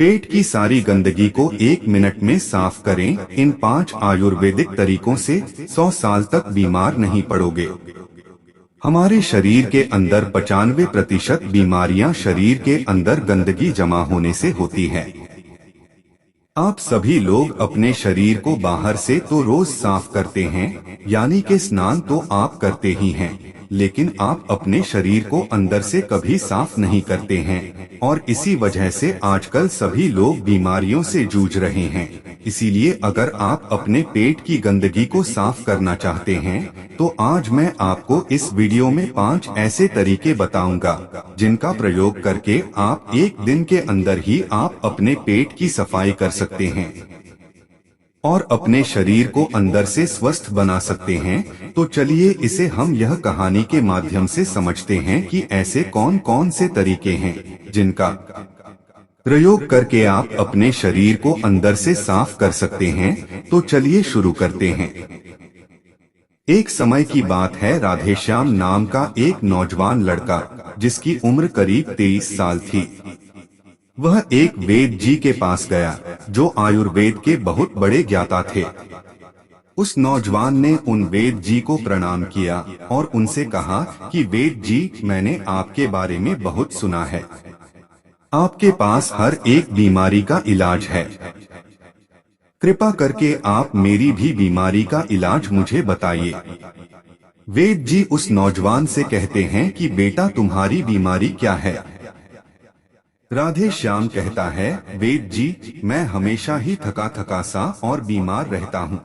पेट की सारी गंदगी को 1 मिनट में साफ करें। इन 5 आयुर्वेदिक तरीकों से 100 साल तक बीमार नहीं पड़ोगे। हमारे शरीर के अंदर 95% बीमारियां शरीर के अंदर गंदगी जमा होने से होती है। आप सभी लोग अपने शरीर को बाहर से तो रोज साफ करते हैं, यानी कि स्नान तो आप करते ही हैं, लेकिन आप अपने शरीर को अंदर से कभी साफ नहीं करते हैं और इसी वजह से आजकल सभी लोग बीमारियों से जूझ रहे हैं। इसीलिए अगर आप अपने पेट की गंदगी को साफ करना चाहते हैं तो आज मैं आपको इस वीडियो में 5 ऐसे तरीके बताऊंगा जिनका प्रयोग करके आप 1 दिन के अंदर ही आप अपने पेट की सफाई कर सकते हैं और अपने शरीर को अंदर से स्वस्थ बना सकते हैं। तो चलिए इसे हम यह कहानी के माध्यम से समझते हैं कि ऐसे कौन कौन से तरीके हैं जिनका प्रयोग करके आप अपने शरीर को अंदर से साफ कर सकते हैं। तो चलिए शुरू करते हैं। एक समय की बात है, राधेश्याम नाम का एक नौजवान लड़का जिसकी उम्र करीब 23 साल थी, वह एक वेद जी के पास गया जो आयुर्वेद के बहुत बड़े ज्ञाता थे। उस नौजवान ने उन वेद जी को प्रणाम किया और उनसे कहा कि वेद जी, मैंने आपके बारे में बहुत सुना है, आपके पास हर एक बीमारी का इलाज है, कृपा करके आप मेरी भी बीमारी का इलाज मुझे बताइए। वेद जी उस नौजवान से कहते हैं कि बेटा, तुम्हारी बीमारी क्या है? राधेश्याम कहता है, वेद जी, मैं हमेशा ही थका थका सा और बीमार रहता हूँ,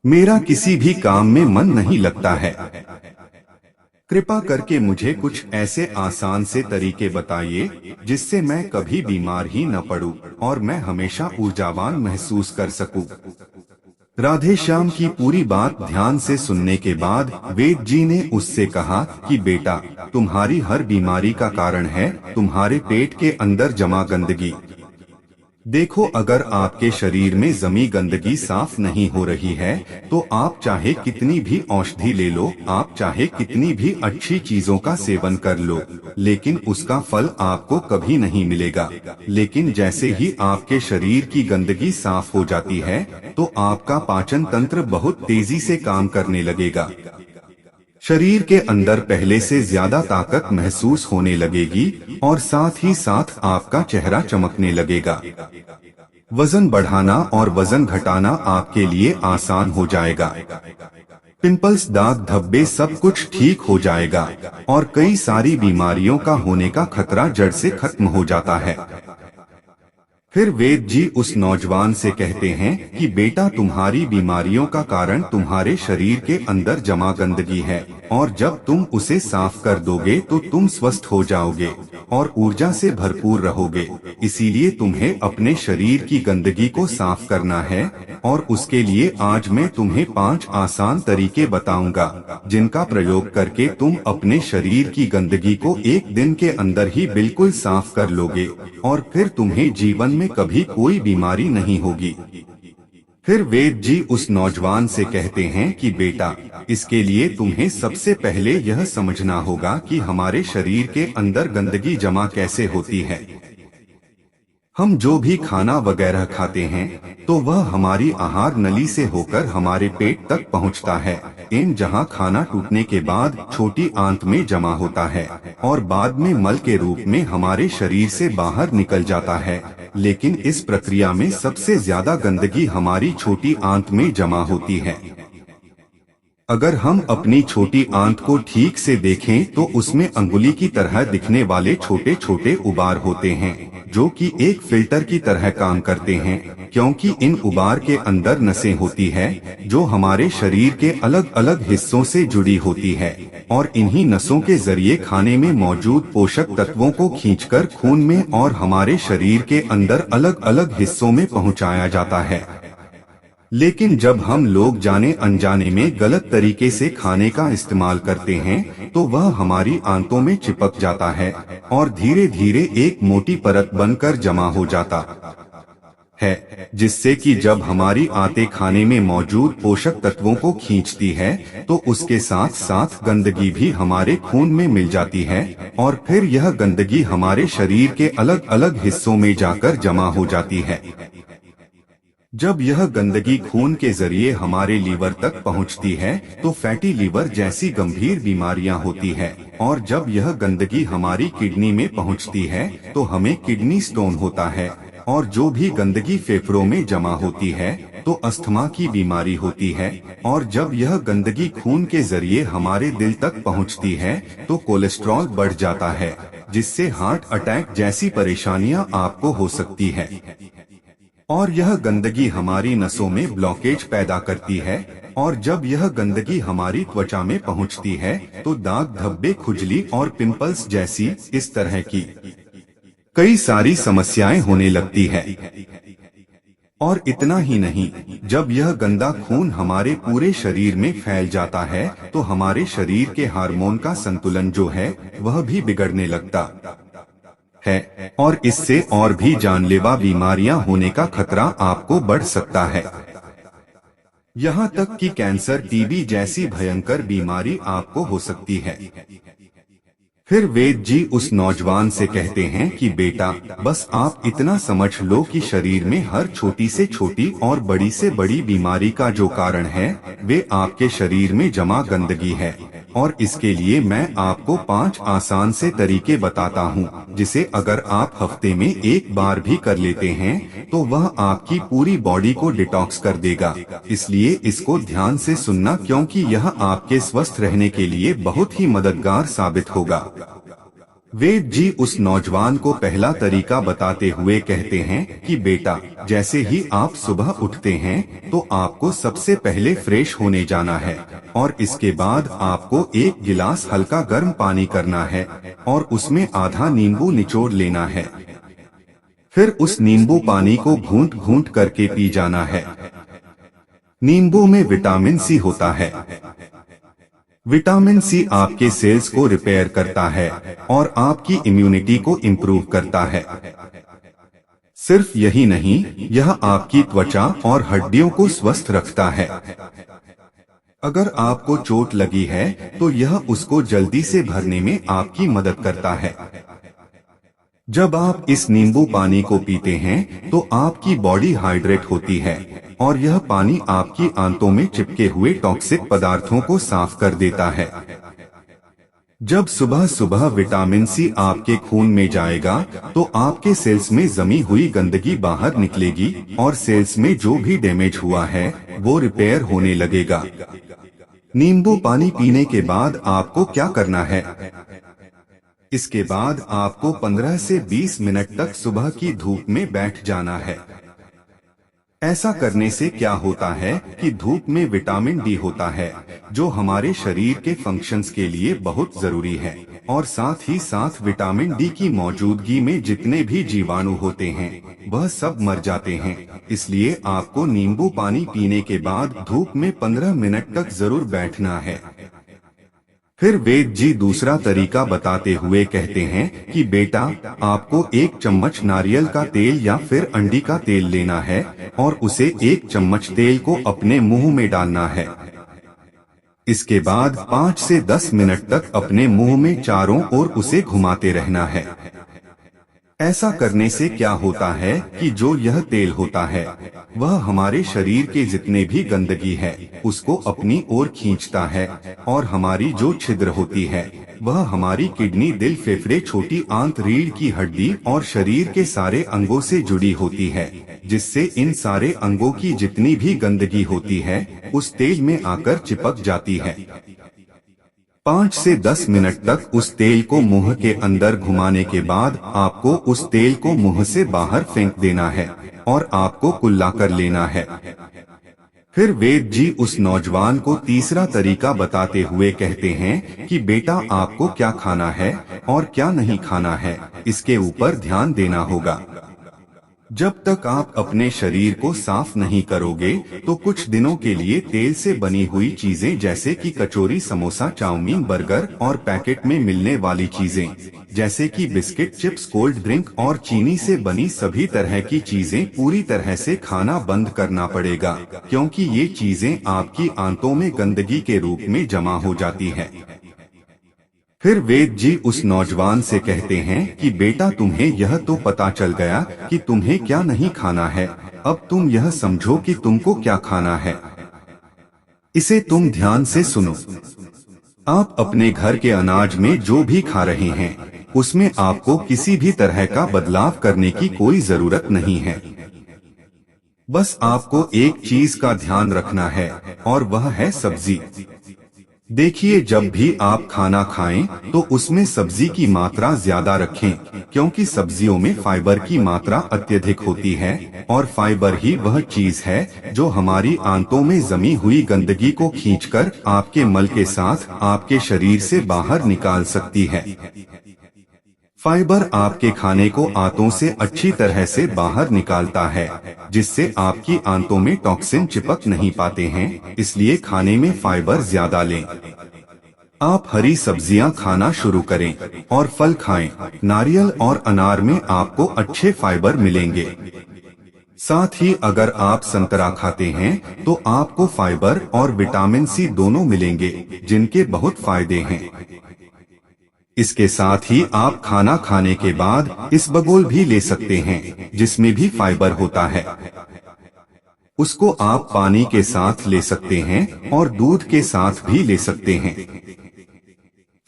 मेरा किसी भी काम में मन नहीं लगता है, कृपा करके मुझे कुछ ऐसे आसान से तरीके बताइए जिससे मैं कभी बीमार ही न पड़ूं और मैं हमेशा ऊर्जावान महसूस कर सकूं। राधेश्याम की पूरी बात ध्यान से सुनने के बाद वेद जी ने उससे कहा कि बेटा, तुम्हारी हर बीमारी का कारण है तुम्हारे पेट के अंदर जमा गंदगी। देखो, अगर आपके शरीर में जमी गंदगी साफ नहीं हो रही है तो आप चाहे कितनी भी औषधि ले लो, आप चाहे कितनी भी अच्छी चीजों का सेवन कर लो, लेकिन उसका फल आपको कभी नहीं मिलेगा। लेकिन जैसे ही आपके शरीर की गंदगी साफ हो जाती है तो आपका पाचन तंत्र बहुत तेजी से काम करने लगेगा, शरीर के अंदर पहले से ज्यादा ताकत महसूस होने लगेगी और साथ ही साथ आपका चेहरा चमकने लगेगा। वजन बढ़ाना और वजन घटाना आपके लिए आसान हो जाएगा। पिंपल्स, दाग धब्बे सब कुछ ठीक हो जाएगा और कई सारी बीमारियों का होने का खतरा जड़ से खत्म हो जाता है। फिर वेद जी उस नौजवान से कहते हैं कि बेटा, तुम्हारी बीमारियों का कारण तुम्हारे शरीर के अंदर जमा गंदगी है और जब तुम उसे साफ कर दोगे तो तुम स्वस्थ हो जाओगे और ऊर्जा से भरपूर रहोगे। इसीलिए तुम्हें अपने शरीर की गंदगी को साफ करना है और उसके लिए आज मैं तुम्हें 5 आसान तरीके बताऊंगा जिनका प्रयोग करके तुम अपने शरीर की गंदगी को 1 दिन के अंदर ही बिल्कुल साफ कर लोगे और फिर तुम्हें जीवन में कभी कोई बीमारी नहीं होगी। फिर वेद जी उस नौजवान से कहते हैं कि बेटा, इसके लिए तुम्हें सबसे पहले यह समझना होगा कि हमारे शरीर के अंदर गंदगी जमा कैसे होती है। हम जो भी खाना वगैरह खाते हैं तो वह हमारी आहार नली से होकर हमारे पेट तक पहुंचता है, जहां खाना टूटने के बाद छोटी आंत में जमा होता है और बाद में मल के रूप में हमारे शरीर से बाहर निकल जाता है। लेकिन इस प्रक्रिया में सबसे ज्यादा गंदगी हमारी छोटी आंत में जमा होती है। अगर हम अपनी छोटी आंत को ठीक से देखें तो उसमें अंगुली की तरह दिखने वाले छोटे छोटे उबार होते हैं जो कि एक फिल्टर की तरह काम करते हैं, क्योंकि इन उबार के अंदर नसें होती है जो हमारे शरीर के अलग अलग हिस्सों से जुड़ी होती है और इन्हीं नसों के जरिए खाने में मौजूद पोषक तत्वों को खींचकर खून में और हमारे शरीर के अंदर अलग अलग हिस्सों में पहुंचाया जाता है। लेकिन जब हम लोग जाने अनजाने में गलत तरीके से खाने का इस्तेमाल करते हैं तो वह हमारी आंतों में चिपक जाता है और धीरे धीरे एक मोटी परत बनकर जमा हो जाता है, जिससे कि जब हमारी आंतें खाने में मौजूद पोषक तत्वों को खींचती है तो उसके साथ साथ गंदगी भी हमारे खून में मिल जाती है और फिर यह गंदगी हमारे शरीर के अलग अलग हिस्सों में जाकर जमा हो जाती है। जब यह गंदगी खून के जरिए हमारे लीवर तक पहुंचती है तो फैटी लीवर जैसी गंभीर बीमारियां होती है और जब यह गंदगी हमारी किडनी में पहुंचती है तो हमें किडनी स्टोन होता है और जो भी गंदगी फेफड़ों में जमा होती है तो अस्थमा की बीमारी होती है और जब यह गंदगी खून के जरिए हमारे दिल तक पहुंचती है तो कोलेस्ट्रॉल बढ़ जाता है, जिससे हार्ट अटैक जैसी परेशानियां आपको हो सकती है। और यह गंदगी हमारी नसों में ब्लॉकेज पैदा करती है और जब यह गंदगी हमारी त्वचा में पहुंचती है तो दाग, धब्बे, खुजली और पिंपल्स जैसी इस तरह की कई सारी समस्याएं होने लगती है। और इतना ही नहीं, जब यह गंदा खून हमारे पूरे शरीर में फैल जाता है तो हमारे शरीर के हार्मोन का संतुलन जो है वह भी बिगड़ने लगता है और इससे और भी जानलेवा बीमारियां होने का खतरा आपको बढ़ सकता है। यहाँ तक कि कैंसर, टीबी जैसी भयंकर बीमारी आपको हो सकती है। फिर वेद जी उस नौजवान से कहते हैं कि बेटा, बस आप इतना समझ लो कि शरीर में हर छोटी से छोटी और बड़ी से बड़ी बीमारी का जो कारण है वे आपके शरीर में जमा गंदगी है और इसके लिए मैं आपको 5 आसान से तरीके बताता हूँ, जिसे अगर आप हफ्ते में एक बार भी कर लेते हैं तो वह आपकी पूरी बॉडी को डिटॉक्स कर देगा। इसलिए इसको ध्यान से सुनना, क्योंकि यह आपके स्वस्थ रहने के लिए बहुत ही मददगार साबित होगा। वेद जी उस नौजवान को पहला तरीका बताते हुए कहते हैं कि बेटा, जैसे ही आप सुबह उठते हैं तो आपको सबसे पहले फ्रेश होने जाना है और इसके बाद आपको 1 गिलास हल्का गर्म पानी करना है और उसमें आधा नींबू निचोड़ लेना है। फिर उस नींबू पानी को घूंट घूंट करके पी जाना है। नींबू में विटामिन सी होता है। विटामिन सी आपके सेल्स को रिपेयर करता है और आपकी इम्यूनिटी को इम्प्रूव करता है। सिर्फ यही नहीं, यह आपकी त्वचा और हड्डियों को स्वस्थ रखता है। अगर आपको चोट लगी है तो यह उसको जल्दी से भरने में आपकी मदद करता है। जब आप इस नींबू पानी को पीते हैं तो आपकी बॉडी हाइड्रेट होती है और यह पानी आपकी आंतों में चिपके हुए टॉक्सिक पदार्थों को साफ कर देता है। जब सुबह सुबह विटामिन सी आपके खून में जाएगा तो आपके सेल्स में जमी हुई गंदगी बाहर निकलेगी और सेल्स में जो भी डैमेज हुआ है वो रिपेयर होने लगेगा। नींबू पानी पीने के बाद आपको क्या करना है? इसके बाद आपको 15 से 20 मिनट तक सुबह की धूप में बैठ जाना है। ऐसा करने से क्या होता है कि धूप में विटामिन डी होता है जो हमारे शरीर के फंक्शंस के लिए बहुत जरूरी है और साथ ही साथ विटामिन डी की मौजूदगी में जितने भी जीवाणु होते हैं वह सब मर जाते हैं। इसलिए आपको नींबू पानी पीने के बाद धूप में 15 मिनट तक जरूर बैठना है। फिर वेद जी दूसरा तरीका बताते हुए कहते हैं कि बेटा, आपको 1 चम्मच नारियल का तेल या फिर अंडी का तेल लेना है और उसे 1 चम्मच तेल को अपने मुंह में डालना है। इसके बाद 5 से 10 मिनट तक अपने मुंह में चारों ओर उसे घुमाते रहना है। ऐसा करने से क्या होता है कि जो यह तेल होता है वह हमारे शरीर के जितने भी गंदगी है उसको अपनी ओर खींचता है और हमारी जो छिद्र होती है वह हमारी किडनी, दिल, फेफड़े, छोटी आंत, रीढ़ की हड्डी और शरीर के सारे अंगों से जुड़ी होती है, जिससे इन सारे अंगों की जितनी भी गंदगी होती है उस तेल में आकर चिपक जाती है। 5 से 10 मिनट तक उस तेल को मुंह के अंदर घुमाने के बाद आपको उस तेल को मुंह से बाहर फेंक देना है और आपको कुल्ला कर लेना है। फिर वेद जी उस नौजवान को तीसरा तरीका बताते हुए कहते हैं कि बेटा, आपको क्या खाना है और क्या नहीं खाना है इसके ऊपर ध्यान देना होगा। जब तक आप अपने शरीर को साफ नहीं करोगे तो कुछ दिनों के लिए तेल से बनी हुई चीजें जैसे कि कचौरी, समोसा, चाउमीन, बर्गर और पैकेट में मिलने वाली चीजें जैसे कि बिस्किट, चिप्स, कोल्ड ड्रिंक और चीनी से बनी सभी तरह की चीजें पूरी तरह से खाना बंद करना पड़ेगा, क्योंकि ये चीजें आपकी आंतों में गंदगी के रूप में जमा हो जाती है। फिर वेद जी उस नौजवान से कहते हैं कि बेटा, तुम्हें यह तो पता चल गया कि तुम्हें क्या नहीं खाना है, अब तुम यह समझो कि तुमको क्या खाना है। इसे तुम ध्यान से सुनो। आप अपने घर के अनाज में जो भी खा रहे हैं उसमें आपको किसी भी तरह का बदलाव करने की कोई जरूरत नहीं है। बस आपको एक चीज का ध्यान रखना है और वह है सब्जी। देखिए, जब भी आप खाना खाएं तो उसमें सब्जी की मात्रा ज्यादा रखें, क्योंकि सब्जियों में फाइबर की मात्रा अत्यधिक होती है और फाइबर ही वह चीज है जो हमारी आंतों में जमी हुई गंदगी को खींचकर आपके मल के साथ आपके शरीर से बाहर निकाल सकती है। फाइबर आपके खाने को आंतों से अच्छी तरह से बाहर निकालता है, जिससे आपकी आंतों में टॉक्सिन चिपक नहीं पाते हैं, इसलिए खाने में फाइबर ज्यादा लें। आप हरी सब्जियां खाना शुरू करें और फल खाएं। नारियल और अनार में आपको अच्छे फाइबर मिलेंगे। साथ ही अगर आप संतरा खाते हैं तो आपको फाइबर और विटामिन सी दोनों मिलेंगे, जिनके बहुत फायदे हैं। इसके साथ ही आप खाना खाने के बाद इसबगोल भी ले सकते हैं, जिसमें भी फाइबर होता है। उसको आप पानी के साथ ले सकते हैं और दूध के साथ भी ले सकते हैं।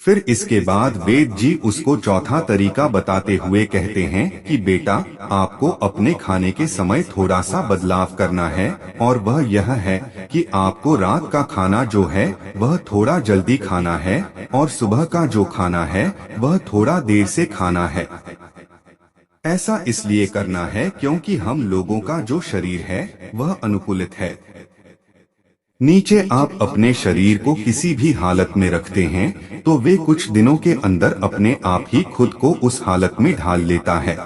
फिर इसके बाद वेद जी उसको चौथा तरीका बताते हुए कहते हैं कि बेटा, आपको अपने खाने के समय थोड़ा सा बदलाव करना है, और वह यह है कि आपको रात का खाना जो है वह थोड़ा जल्दी खाना है और सुबह का जो खाना है वह थोड़ा देर से खाना है। ऐसा इसलिए करना है क्योंकि हम लोगों का जो शरीर है वह अनुकूलित है। नीचे आप अपने शरीर को किसी भी हालत में रखते हैं तो वे कुछ दिनों के अंदर अपने आप ही खुद को उस हालत में ढाल लेता है।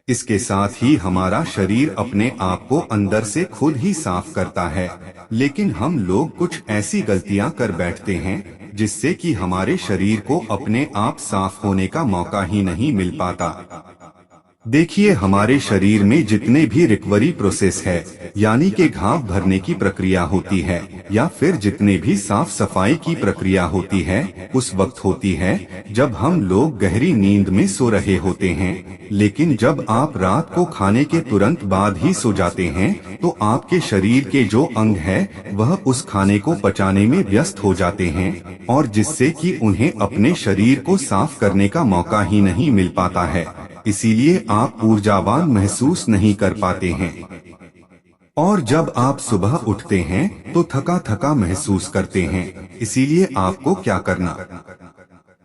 इसके साथ ही हमारा शरीर अपने आप को अंदर से खुद ही साफ करता है, लेकिन हम लोग कुछ ऐसी गलतियां कर बैठते हैं जिससे कि हमारे शरीर को अपने आप साफ होने का मौका ही नहीं मिल पाता। देखिए, हमारे शरीर में जितने भी रिकवरी प्रोसेस है, यानी कि घाव भरने की प्रक्रिया होती है या फिर जितने भी साफ सफाई की प्रक्रिया होती है, उस वक्त होती है जब हम लोग गहरी नींद में सो रहे होते हैं। लेकिन जब आप रात को खाने के तुरंत बाद ही सो जाते हैं तो आपके शरीर के जो अंग है वह उस खाने को पचाने में व्यस्त हो जाते हैं, और जिससे कि उन्हें अपने शरीर को साफ करने का मौका ही नहीं मिल पाता है। इसीलिए आप ऊर्जावान महसूस नहीं कर पाते हैं, और जब आप सुबह उठते हैं तो थका थका महसूस करते हैं। इसीलिए आपको क्या करना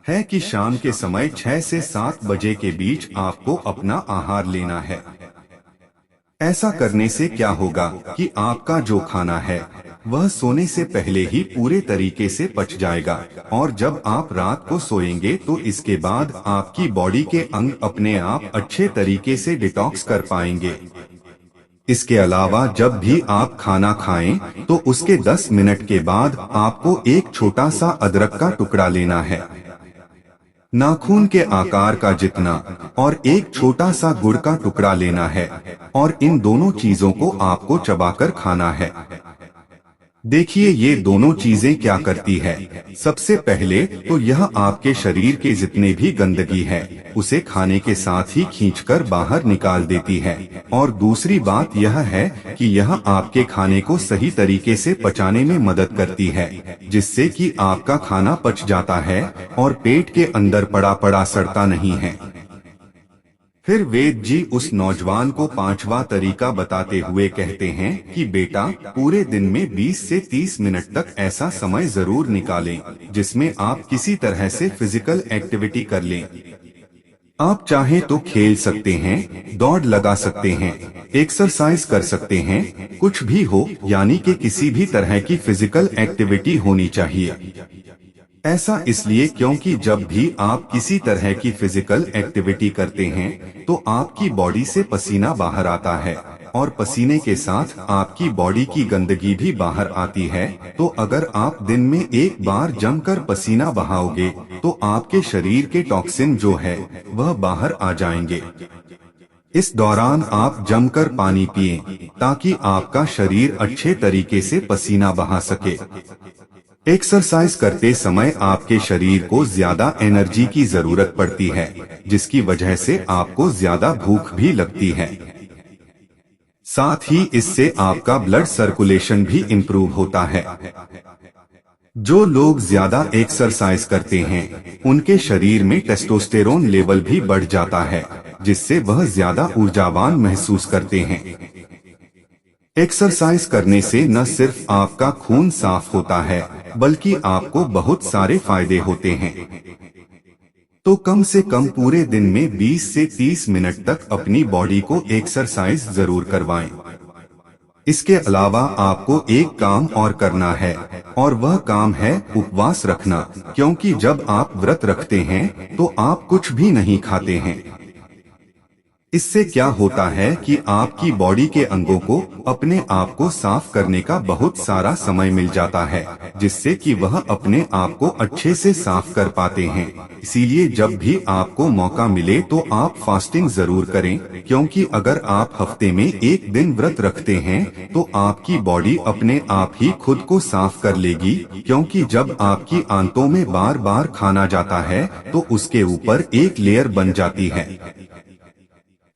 है कि शाम के समय 6 से 7 बजे के बीच आपको अपना आहार लेना है। ऐसा करने से क्या होगा कि आपका जो खाना है वह सोने से पहले ही पूरे तरीके से पच जाएगा, और जब आप रात को सोएंगे तो इसके बाद आपकी बॉडी के अंग अपने आप अच्छे तरीके से डिटॉक्स कर पाएंगे। इसके अलावा जब भी आप खाना खाएं तो उसके 10 मिनट के बाद आपको एक छोटा सा अदरक का टुकड़ा लेना है, नाखून के आकार का जितना, और एक छोटा सा गुड़ का टुकड़ा लेना है, और इन दोनों चीजों को आपको चबाकर खाना है। देखिए, ये दोनों चीजें क्या करती है। सबसे पहले तो यह आपके शरीर के जितने भी गंदगी है उसे खाने के साथ ही खींचकर बाहर निकाल देती है, और दूसरी बात यह है कि यह आपके खाने को सही तरीके से पचाने में मदद करती है, जिससे कि आपका खाना पच जाता है और पेट के अंदर पड़ा पड़ा सड़ता नहीं है। फिर वेद जी उस नौजवान को 5वां तरीका बताते हुए कहते हैं कि बेटा, पूरे दिन में 20 से 30 मिनट तक ऐसा समय जरूर निकालें जिसमें आप किसी तरह से फिजिकल एक्टिविटी कर लें। आप चाहे तो खेल सकते हैं, दौड़ लगा सकते हैं, एक्सरसाइज कर सकते हैं, कुछ भी हो, यानी कि किसी भी तरह की फिजिकल एक्टिविटी होनी चाहिए। ऐसा इसलिए क्योंकि जब भी आप किसी तरह की फिजिकल एक्टिविटी करते हैं तो आपकी बॉडी से पसीना बाहर आता है और पसीने के साथ आपकी बॉडी की गंदगी भी बाहर आती है। तो अगर आप दिन में एक बार जमकर पसीना बहाओगे तो आपके शरीर के टॉक्सिन जो है वह बाहर आ जाएंगे। इस दौरान आप जमकर पानी पिएं ताकि आपका शरीर अच्छे तरीके से पसीना बहा सके। एक्सरसाइज करते समय आपके शरीर को ज्यादा एनर्जी की जरूरत पड़ती है, जिसकी वजह से आपको ज्यादा भूख भी लगती है। साथ ही इससे आपका ब्लड सर्कुलेशन भी इम्प्रूव होता है। जो लोग ज्यादा एक्सरसाइज करते हैं उनके शरीर में टेस्टोस्टेरोन लेवल भी बढ़ जाता है, जिससे वह ज्यादा ऊर्जावान महसूस करते हैं। एक्सरसाइज करने से न सिर्फ आपका खून साफ होता है बल्कि आपको बहुत सारे फायदे होते हैं। तो कम से कम पूरे दिन में 20 से 30 मिनट तक अपनी बॉडी को एक्सरसाइज जरूर करवाएं। इसके अलावा आपको एक काम और करना है और वह काम है उपवास रखना, क्योंकि जब आप व्रत रखते हैं तो आप कुछ भी नहीं खाते हैं। इससे क्या होता है कि आपकी बॉडी के अंगों को अपने आप को साफ करने का बहुत सारा समय मिल जाता है, जिससे कि वह अपने आप को अच्छे से साफ कर पाते हैं। इसीलिए जब भी आपको मौका मिले तो आप फास्टिंग जरूर करें, क्योंकि अगर आप हफ्ते में एक दिन व्रत रखते हैं तो आपकी बॉडी अपने आप ही खुद को साफ कर लेगी, क्योंकि जब आपकी आंतों में बार बार खाना जाता है तो उसके ऊपर एक लेयर बन जाती है।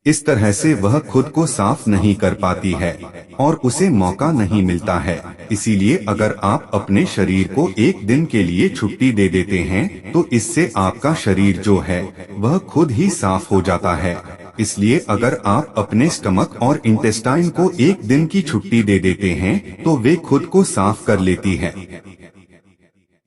इस तरह से वह खुद को साफ नहीं कर पाती है और उसे मौका नहीं मिलता है। इसीलिए अगर आप अपने शरीर को एक दिन के लिए छुट्टी दे देते हैं तो इससे आपका शरीर जो है वह खुद ही साफ हो जाता है। इसलिए अगर आप अपने स्टमक और इंटेस्टाइन को एक दिन की छुट्टी दे देते हैं तो वे खुद को साफ कर लेती है।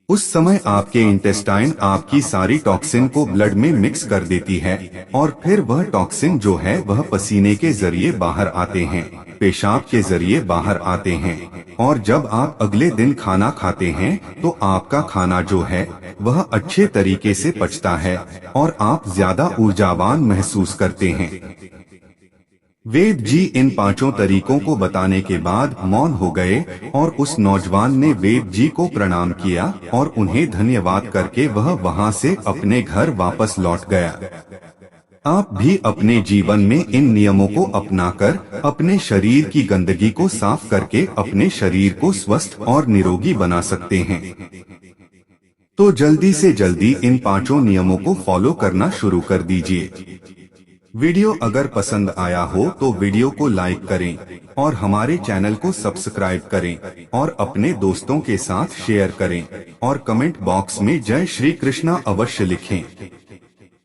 उस समय आपके इंटेस्टाइन आपकी सारी टॉक्सिन को ब्लड में मिक्स कर देती है और फिर वह टॉक्सिन जो है वह पसीने के जरिए बाहर आते हैं, पेशाब के जरिए बाहर आते हैं। और जब आप अगले दिन खाना खाते हैं तो आपका खाना जो है वह अच्छे तरीके से पचता है और आप ज्यादा ऊर्जावान महसूस करते हैं। वेद जी इन पांचों तरीकों को बताने के बाद मौन हो गए और उस नौजवान ने वेद जी को प्रणाम किया और उन्हें धन्यवाद करके वह वहां से अपने घर वापस लौट गया। आप भी अपने जीवन में इन नियमों को अपनाकर अपने शरीर की गंदगी को साफ करके अपने शरीर को स्वस्थ और निरोगी बना सकते हैं। तो जल्दी से जल्दी इन पांचों नियमों को फॉलो करना शुरू कर दीजिए। वीडियो अगर पसंद आया हो तो वीडियो को लाइक करें और हमारे चैनल को सब्सक्राइब करें और अपने दोस्तों के साथ शेयर करें और कमेंट बॉक्स में जय श्री कृष्णा अवश्य लिखें।